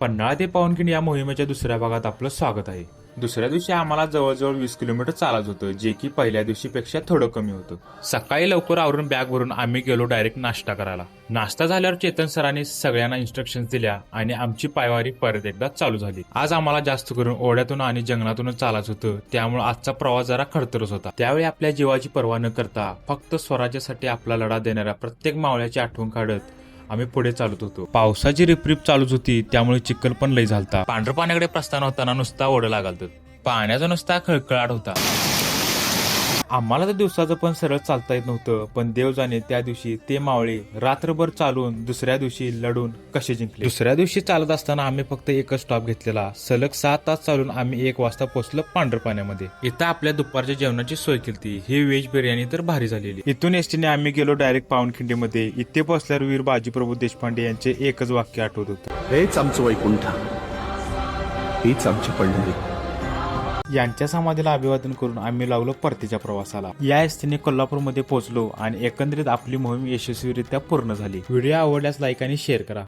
पन्हाळा ते पावनखिंड या मोहिमेच्या दुसऱ्या भागात आपलं स्वागत आहे. दुसऱ्या दिवशी आम्हाला जवळजवळ 20 किलोमीटर चालायचं होतं, जे की पहिल्या दिवशीपेक्षा थोडं कमी होतं. सकाळी लवकर आवरून बॅग भरून आम्ही गेलो डायरेक्ट नाश्ता करायला. नाश्ता झाल्यावर चेतन सरांनी सगळ्यांना इन्स्ट्रक्शन दिल्या आणि आमची पायवारी परत एकदा चालू झाली. आज आम्हाला जास्त करून ओढ्यातून आणि जंगलातूनच चालायचं होतं, त्यामुळे आजचा प्रवास जरा खडतरच होता. त्यावेळी आपल्या जीवाची पर्वा न करता फक्त स्वराज्यासाठी आपला लढा देणाऱ्या प्रत्येक मावळ्याची आठवण काढत आम्ही पुढे चालत होतो. पावसाची रिपरिप चालूच होती, त्यामुळे चिखल पण लई झालता. पांढरपाण्याकडे प्रस्थान होताना नुसता ओढ लागलत. पाण्याचा नुसता खळखळाट होता. आम्हाला तर दिवसाचं पण सरळ चालता येत नव्हतं, पण देव जाणे त्या दिवशी ते मावळे रात्रभर चालून दुसऱ्या दिवशी लढून कसे जिंकले. दुसऱ्या दिवशी चालत असताना आम्ही फक्त एकच स्टॉप घेतलेला. सलग 6 तास चालून आम्ही 1 वाजता पोहोचलो पांढरपाण्यामध्ये. इथं आपल्या दुपारच्या जेवणाची सोय केली. ही व्हेज बिर्याणी तर भारी झालेली. इथून एसटीने आम्ही गेलो डायरेक्ट पावनखिंडीमध्ये. इथे पोहोचल्यावर वीर बाजीप्रभू देशपांडे यांचे एकच वाक्य आठवत होतं, हेच आमचं वैकुंठ, हीच आमची पंढरी. यांच्या समाधीला अभिवादन करून आम्ही लागलो परतीच्या प्रवासाला. या एसटीने कोल्हापूरमध्ये पोहोचलो आणि एकंदरीत आपली मोहीम यशस्वीरित्या पूर्ण झाली. व्हिडिओ आवडल्यास लाईक आणि शेअर करा.